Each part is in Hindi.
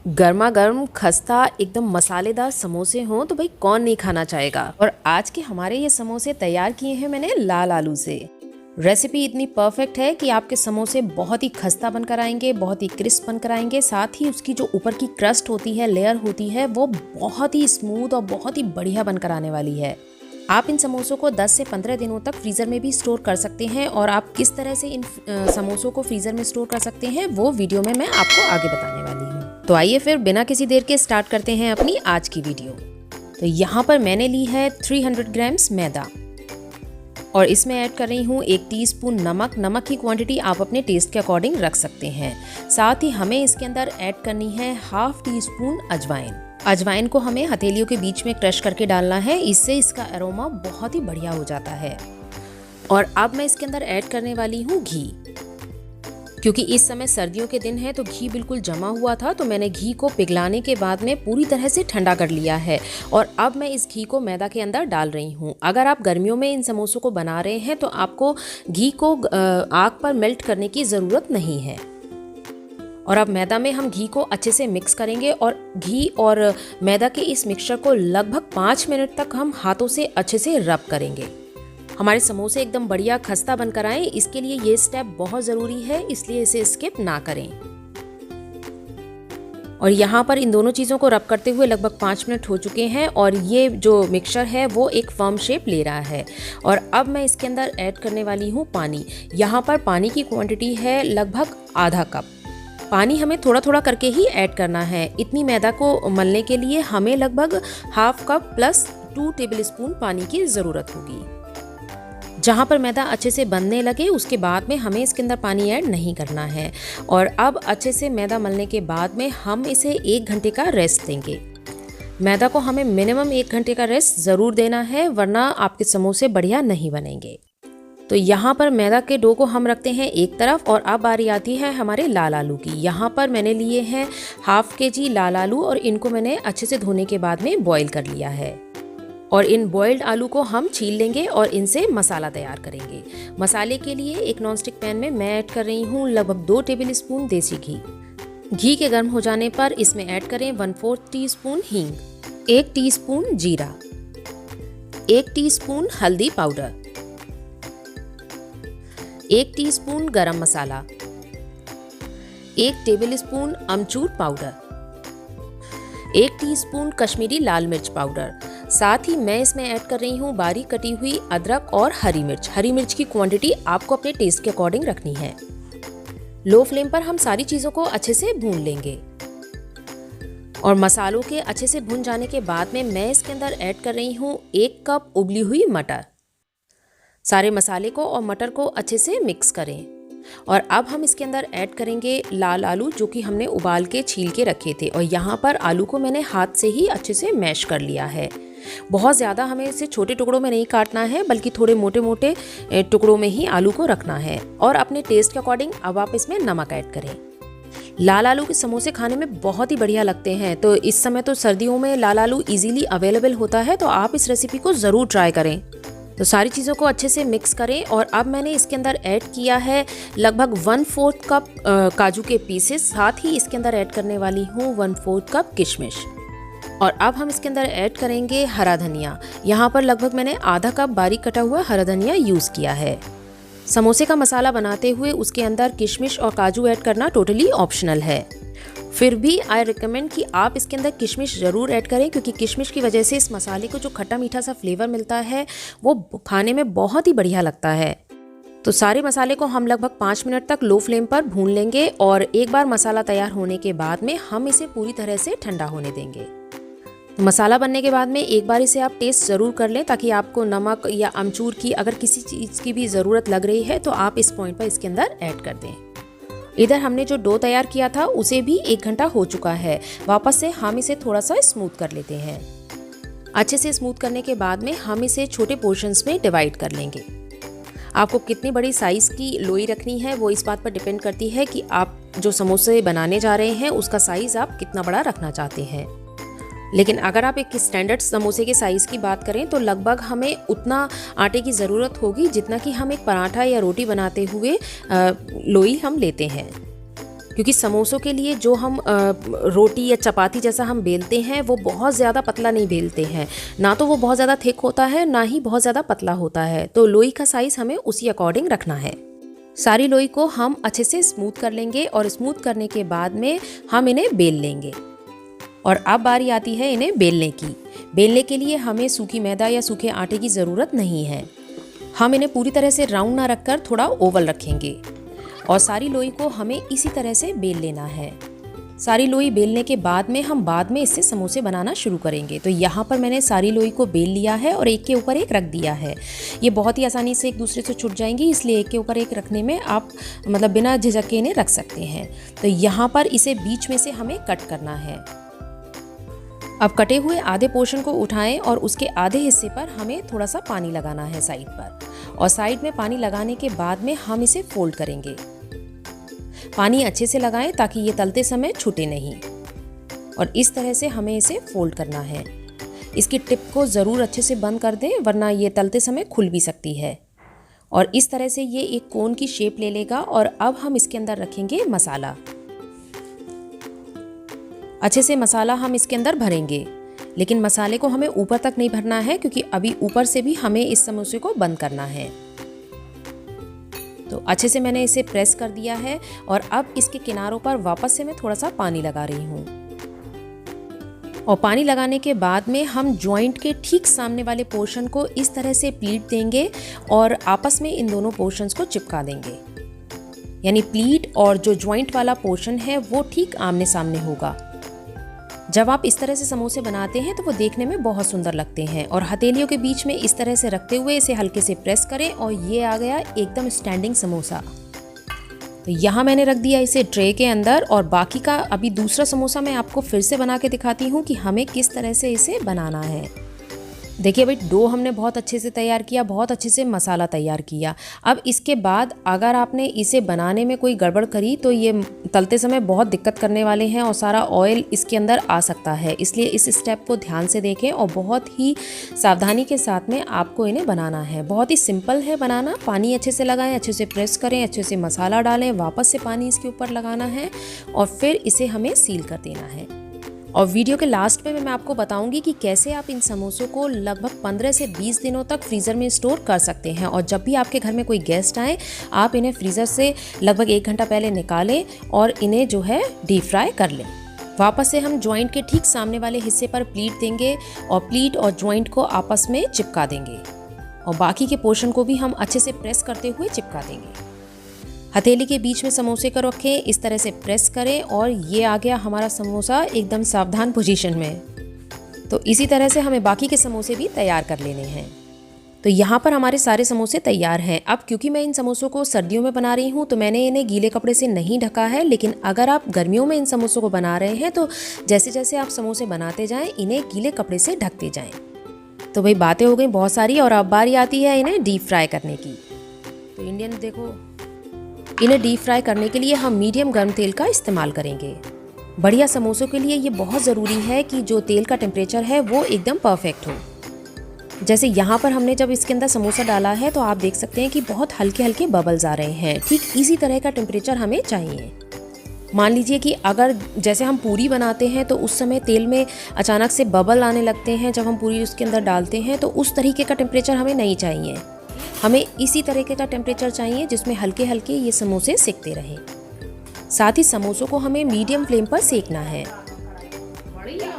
गर्मा गर्म खस्ता एकदम मसालेदार समोसे हों तो भाई कौन नहीं खाना चाहेगा। और आज के हमारे ये समोसे तैयार किए हैं मैंने लाल आलू से। रेसिपी इतनी परफेक्ट है कि आपके समोसे बहुत ही खस्ता बनकर आएंगे, बहुत ही क्रिस्प बनकर आएंगे। साथ ही उसकी जो ऊपर की क्रस्ट होती है, लेयर होती है, वो बहुत ही स्मूथ और बहुत ही बढ़िया बनकर आने वाली है। आप इन समोसों को 10 से 15 दिनों तक फ्रीज़र में भी स्टोर कर सकते हैं। और आप किस तरह से इन समोसों को फ्रीज़र में स्टोर कर सकते हैं वो वीडियो में मैं आपको आगे बताने वाली हूँ। तो आइए फिर बिना किसी देर के स्टार्ट करते हैं अपनी आज की वीडियो। तो यहाँ पर मैंने ली है 300 ग्राम्स मैदा और इसमें ऐड कर रही हूँ 1 टीस्पून नमक। नमक की क्वांटिटी आप अपने टेस्ट के अकॉर्डिंग रख सकते हैं। साथ ही हमें इसके अंदर ऐड करनी है हाफ टी स्पून अजवाइन। अजवाइन को हमें हथेलियों के बीच में क्रश करके डालना है, इससे इसका अरोमा बहुत ही बढ़िया हो जाता है। और अब मैं इसके अंदर ऐड करने वाली हूँ घी। क्योंकि इस समय सर्दियों के दिन है तो घी बिल्कुल जमा हुआ था, तो मैंने घी को पिघलाने के बाद में पूरी तरह से ठंडा कर लिया है। और अब मैं इस घी को मैदा के अंदर डाल रही हूँ। अगर आप गर्मियों में इन समोसों को बना रहे हैं तो आपको घी को आग पर मेल्ट करने की ज़रूरत नहीं है। और अब मैदा में हम घी को अच्छे से मिक्स करेंगे और घी और मैदा के इस मिक्सचर को लगभग 5 मिनट तक हम हाथों से अच्छे से रब करेंगे। हमारे समोसे एकदम बढ़िया खस्ता बनकर आए, इसके लिए ये स्टेप बहुत ज़रूरी है, इसलिए इसे स्किप ना करें। और यहाँ पर इन दोनों चीज़ों को रब करते हुए लगभग 5 मिनट हो चुके हैं और ये जो मिक्सचर है वो एक फर्म शेप ले रहा है। और अब मैं इसके अंदर ऐड करने वाली हूँ पानी। यहाँ पर पानी की क्वांटिटी है लगभग आधा कप। पानी हमें थोड़ा थोड़ा करके ही ऐड करना है। इतनी मैदा को मलने के लिए हमें लगभग हाफ कप प्लस 2 टेबलस्पून पानी की ज़रूरत होगी। जहाँ पर मैदा अच्छे से बनने लगे उसके बाद में हमें इसके अंदर पानी ऐड नहीं करना है। और अब अच्छे से मैदा मलने के बाद में हम इसे 1 घंटे का रेस्ट देंगे। मैदा को हमें मिनिमम 1 घंटे का रेस्ट ज़रूर देना है, वरना आपके समोसे बढ़िया नहीं बनेंगे। तो यहाँ पर मैदा के डो को हम रखते हैं एक तरफ और अब बारी आती है हमारे लाल आलू की। यहाँ पर मैंने लिए हैं हाफ केजी लाल आलू और इनको मैंने अच्छे से धोने के बाद में बॉईल कर लिया है। और इन बॉइल्ड आलू को हम छील लेंगे और इनसे मसाला तैयार करेंगे। मसाले के लिए एक नॉनस्टिक पैन में मैं ऐड कर रही हूँ लगभग 2 टेबलस्पून देसी घी। घी के गर्म हो जाने पर इसमें ऐड करें 1/4 टीस्पून हींग, 1 टीस्पून जीरा, 1 टीस्पून हल्दी पाउडर, 1 टीस्पून गरम मसाला, 1 टेबलस्पून अमचूर पाउडर, 1 टीस्पून कश्मीरी लाल मिर्च पाउडर। साथ ही मैं इसमें ऐड कर रही हूँ बारीक कटी हुई अदरक और हरी मिर्च। हरी मिर्च की क्वांटिटी आपको अपने टेस्ट के अकॉर्डिंग रखनी है। लो फ्लेम पर हम सारी चीज़ों को अच्छे से भून लेंगे। और मसालों के अच्छे से भून जाने के बाद में मैं इसके अंदर ऐड कर रही हूँ 1 कप उबली हुई मटर। सारे मसाले को और मटर को अच्छे से मिक्स करें। और अब हम इसके अंदर ऐड करेंगे लाल आलू, जो कि हमने उबाल के छील के रखे थे। और यहाँ पर आलू को मैंने हाथ से ही अच्छे से मैश कर लिया है। बहुत ज़्यादा हमें इसे छोटे टुकड़ों में नहीं काटना है, बल्कि थोड़े मोटे मोटे टुकड़ों में ही आलू को रखना है। और अपने टेस्ट के अकॉर्डिंग अब आप इसमें नमक ऐड करें। लाल आलू के समोसे खाने में बहुत ही बढ़िया लगते हैं। तो इस समय तो सर्दियों में लाल आलू ईजीली अवेलेबल होता है, तो आप इस रेसिपी को ज़रूर ट्राई करें। तो सारी चीज़ों को अच्छे से मिक्स करें। और अब मैंने इसके अंदर ऐड किया है लगभग 1/4 कप काजू के पीसेस। साथ ही इसके अंदर ऐड करने वाली हूँ 1/4 कप किशमिश। और अब हम इसके अंदर ऐड करेंगे हरा धनिया। यहाँ पर लगभग मैंने आधा कप बारीक कटा हुआ हरा धनिया यूज़ किया है। समोसे का मसाला बनाते हुए उसके अंदर किशमिश और काजू ऐड करना टोटली ऑप्शनल है। फिर भी आई रिकमेंड कि आप इसके अंदर किशमिश ज़रूर ऐड करें, क्योंकि किशमिश की वजह से इस मसाले को जो खट्टा मीठा सा फ्लेवर मिलता है वो खाने में बहुत ही बढ़िया लगता है। तो सारे मसाले को हम लगभग 5 मिनट तक लो फ्लेम पर भून लेंगे। और एक बार मसाला तैयार होने के बाद में हम इसे पूरी तरह से ठंडा होने देंगे। तो मसाला बनने के बाद में एक बार इसे आप टेस्ट ज़रूर कर लें, ताकि आपको नमक या अमचूर की अगर किसी चीज़ की भी ज़रूरत लग रही है तो आप इस पॉइंट पर इसके अंदर ऐड कर दें। इधर हमने जो डो तैयार किया था उसे भी 1 घंटा हो चुका है। वापस से हम इसे थोड़ा सा स्मूथ कर लेते हैं। अच्छे से स्मूथ करने के बाद में हम इसे छोटे पोर्शंस में डिवाइड कर लेंगे। आपको कितनी बड़ी साइज़ की लोई रखनी है वो इस बात पर डिपेंड करती है कि आप जो समोसे बनाने जा रहे हैं उसका साइज़ आप कितना बड़ा रखना चाहते हैं। लेकिन अगर आप एक स्टैंडर्ड समोसे के साइज़ की बात करें तो लगभग हमें उतना आटे की ज़रूरत होगी जितना कि हम एक पराठा या रोटी बनाते हुए लोई हम लेते हैं। क्योंकि समोसों के लिए जो हम रोटी या चपाती जैसा हम बेलते हैं वो बहुत ज़्यादा पतला नहीं बेलते हैं, ना तो वो बहुत ज़्यादा थिक होता है ना ही बहुत ज़्यादा पतला होता है। तो लोई का साइज़ हमें उसी अकॉर्डिंग रखना है। सारी लोई को हम अच्छे से स्मूथ कर लेंगे और स्मूथ करने के बाद में हम इन्हें बेल लेंगे। और अब बारी आती है इन्हें बेलने की। बेलने के लिए हमें सूखी मैदा या सूखे आटे की ज़रूरत नहीं है। हम इन्हें पूरी तरह से राउंड ना रखकर थोड़ा ओवल रखेंगे और सारी लोई को हमें इसी तरह से बेल लेना है। सारी लोई बेलने के बाद में हम बाद में इससे समोसे बनाना शुरू करेंगे। तो यहाँ पर मैंने सारी लोई को बेल लिया है और एक के ऊपर एक रख दिया है। ये बहुत ही आसानी से एक दूसरे से छूट जाएंगी, इसलिए एक के ऊपर एक रखने में आप मतलब बिना झिझक के इन्हें रख सकते हैं। तो यहाँ पर इसे बीच में से हमें कट करना है। अब कटे हुए आधे पोर्शन को उठाएं और उसके आधे हिस्से पर हमें थोड़ा सा पानी लगाना है साइड पर, और साइड में पानी लगाने के बाद में हम इसे फोल्ड करेंगे। पानी अच्छे से लगाएं ताकि ये तलते समय छूटे नहीं, और इस तरह से हमें इसे फोल्ड करना है। इसकी टिप को ज़रूर अच्छे से बंद कर दें वरना ये तलते समय खुल भी सकती है। और इस तरह से ये एक कोन की शेप ले लेगा। और अब हम इसके अंदर रखेंगे मसाला। अच्छे से मसाला हम इसके अंदर भरेंगे, लेकिन मसाले को हमें ऊपर तक नहीं भरना है क्योंकि अभी ऊपर से भी हमें इस समोसे को बंद करना है। तो अच्छे से मैंने इसे प्रेस कर दिया है और अब इसके किनारों पर वापस से मैं थोड़ा सा पानी लगा रही हूँ। और पानी लगाने के बाद में हम जॉइंट के ठीक सामने वाले पोर्शन को इस तरह से प्लीट देंगे और आपस में इन दोनों पोर्शंस को चिपका देंगे। यानी प्लीट और जो जॉइंट वाला पोर्शन है वो ठीक आमने सामने होगा। जब आप इस तरह से समोसे बनाते हैं तो वो देखने में बहुत सुंदर लगते हैं। और हथेलियों के बीच में इस तरह से रखते हुए इसे हल्के से प्रेस करें और ये आ गया एकदम स्टैंडिंग समोसा। तो यहाँ मैंने रख दिया इसे ट्रे के अंदर, और बाकी का अभी दूसरा समोसा मैं आपको फिर से बना के दिखाती हूँ कि हमें किस तरह से इसे बनाना है। देखिए भाई, डो हमने बहुत अच्छे से तैयार किया, बहुत अच्छे से मसाला तैयार किया। अब इसके बाद अगर आपने इसे बनाने में कोई गड़बड़ करी तो ये तलते समय बहुत दिक्कत करने वाले हैं और सारा ऑयल इसके अंदर आ सकता है। इसलिए इस स्टेप को ध्यान से देखें और बहुत ही सावधानी के साथ में आपको इन्हें बनाना है। बहुत ही सिंपल है बनाना। पानी अच्छे से लगाएं, अच्छे से प्रेस करें, अच्छे से मसाला डालें, वापस से पानी इसके ऊपर लगाना है और फिर इसे हमें सील कर देना है। और वीडियो के लास्ट में मैं आपको बताऊंगी कि कैसे आप इन समोसों को लगभग 15 से 20 दिनों तक फ्रीज़र में स्टोर कर सकते हैं। और जब भी आपके घर में कोई गेस्ट आए, आप इन्हें फ्रीज़र से लगभग 1 घंटा पहले निकालें और इन्हें जो है डीप फ्राई कर लें। वापस से हम जॉइंट के ठीक सामने वाले हिस्से पर प्लीट देंगे और प्लीट और जॉइंट को आपस में चिपका देंगे, और बाकी के पोर्शन को भी हम अच्छे से प्रेस करते हुए चिपका देंगे। हथेली के बीच में समोसे को रखें, इस तरह से प्रेस करें और ये आ गया हमारा समोसा एकदम सावधान पोजीशन में। तो इसी तरह से हमें बाकी के समोसे भी तैयार कर लेने हैं। तो यहाँ पर हमारे सारे समोसे तैयार हैं। अब क्योंकि मैं इन समोसों को सर्दियों में बना रही हूँ तो मैंने इन्हें गीले कपड़े से नहीं ढका है, लेकिन अगर आप गर्मियों में इन समोसों को बना रहे हैं तो जैसे जैसे आप समोसे बनाते जाएँ इन्हें गीले कपड़े से ढकते जाएँ। तो भाई बातें हो गई बहुत सारी, और अब बारी आती है इन्हें डीप फ्राई करने की। तो इंडियन देखो, इन्हें डीप फ्राई करने के लिए हम मीडियम गर्म तेल का इस्तेमाल करेंगे। बढ़िया समोसों के लिए ये बहुत ज़रूरी है कि जो तेल का टेम्परेचर है वो एकदम परफेक्ट हो। जैसे यहाँ पर हमने जब इसके अंदर समोसा डाला है तो आप देख सकते हैं कि बहुत हल्के हल्के बबल्स आ रहे हैं। ठीक इसी तरह का टेम्परेचर हमें चाहिए। मान लीजिए कि अगर जैसे हम पूरी बनाते हैं तो उस समय तेल में अचानक से बबल आने लगते हैं जब हम पूरी उसके अंदर डालते हैं, तो उस तरीके का टेम्परेचर हमें नहीं चाहिए। हमें इसी तरीके का टेम्परेचर चाहिए जिसमें हल्के हल्के ये समोसे सेकते रहें। साथ ही समोसों को हमें मीडियम फ्लेम पर सेकना है।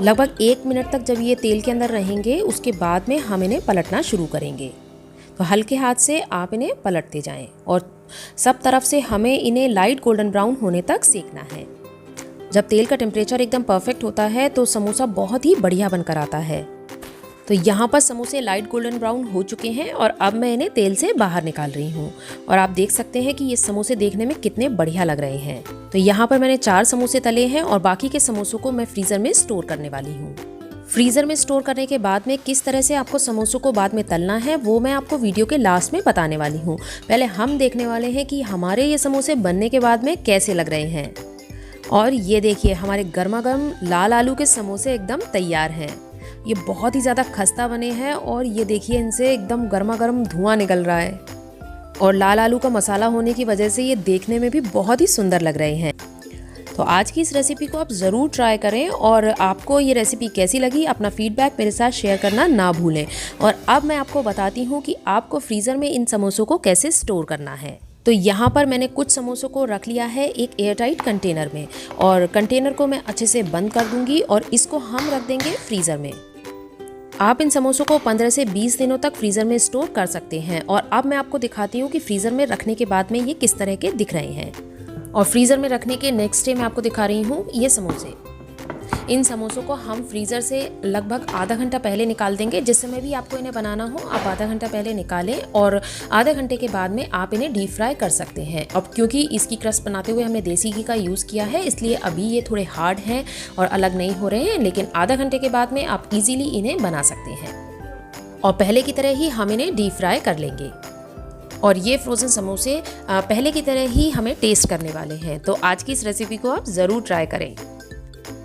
लगभग 1 मिनट तक जब ये तेल के अंदर रहेंगे उसके बाद में हम इन्हें पलटना शुरू करेंगे। तो हल्के हाथ से आप इन्हें पलटते जाएं और सब तरफ से हमें इन्हें लाइट गोल्डन ब्राउन होने तक सेकना है। जब तेल का टेम्परेचर एकदम परफेक्ट होता है तो समोसा बहुत ही बढ़िया बनकर आता है। तो यहाँ पर समोसे लाइट गोल्डन ब्राउन हो चुके हैं और अब मैं इन्हें तेल से बाहर निकाल रही हूँ। और आप देख सकते हैं कि ये समोसे देखने में कितने बढ़िया लग रहे हैं। तो यहाँ पर मैंने 4 समोसे तले हैं और बाकी के समोसों को मैं फ्रीज़र में स्टोर करने वाली हूँ। फ्रीज़र में स्टोर करने के बाद में किस तरह से आपको समोसों को बाद में तलना है वो मैं आपको वीडियो के लास्ट में बताने वाली हूँ। पहले हम देखने वाले हैं कि हमारे ये समोसे बनने के बाद में कैसे लग रहे हैं। और ये देखिए, हमारे गर्मा गर्म लाल आलू के समोसे एकदम तैयार हैं। ये बहुत ही ज़्यादा खस्ता बने हैं और ये देखिए इनसे एकदम गर्मा गर्म धुआं निकल रहा है। और लाल आलू का मसाला होने की वजह से ये देखने में भी बहुत ही सुंदर लग रहे हैं। तो आज की इस रेसिपी को आप ज़रूर ट्राई करें और आपको ये रेसिपी कैसी लगी अपना फीडबैक मेरे साथ शेयर करना ना भूलें। और अब मैं आपको बताती हूँ कि आपको फ्रीज़र में इन समोसों को कैसे स्टोर करना है। तो यहाँ पर मैंने कुछ समोसों को रख लिया है एक एयरटाइट कंटेनर में और कंटेनर को मैं अच्छे से बंद कर दूँगी और इसको हम रख देंगे फ्रीज़र में। आप इन समोसों को 15 से 20 दिनों तक फ्रीज़र में स्टोर कर सकते हैं। और अब मैं आपको दिखाती हूँ कि फ्रीज़र में रखने के बाद में ये किस तरह के दिख रहे हैं। और फ्रीज़र में रखने के नेक्स्ट डे मैं आपको दिखा रही हूँ ये समोसे। इन समोसों को हम फ्रीज़र से लगभग आधा घंटा पहले निकाल देंगे। जिस समय भी आपको इन्हें बनाना हो आप आधा घंटा पहले निकालें और आधे घंटे के बाद में आप इन्हें डीप फ्राई कर सकते हैं। अब क्योंकि इसकी क्रस्ट बनाते हुए हमने देसी घी का यूज़ किया है इसलिए अभी ये थोड़े हार्ड हैं और अलग नहीं हो रहे हैं, लेकिन आधा घंटे के बाद में आप इजीली इन्हें बना सकते हैं। और पहले की तरह ही हम इन्हें डीप फ्राई कर लेंगे। और ये फ्रोज़न समोसे पहले की तरह ही हमें टेस्ट करने वाले हैं। तो आज की इस रेसिपी को आप ज़रूर ट्राई करें।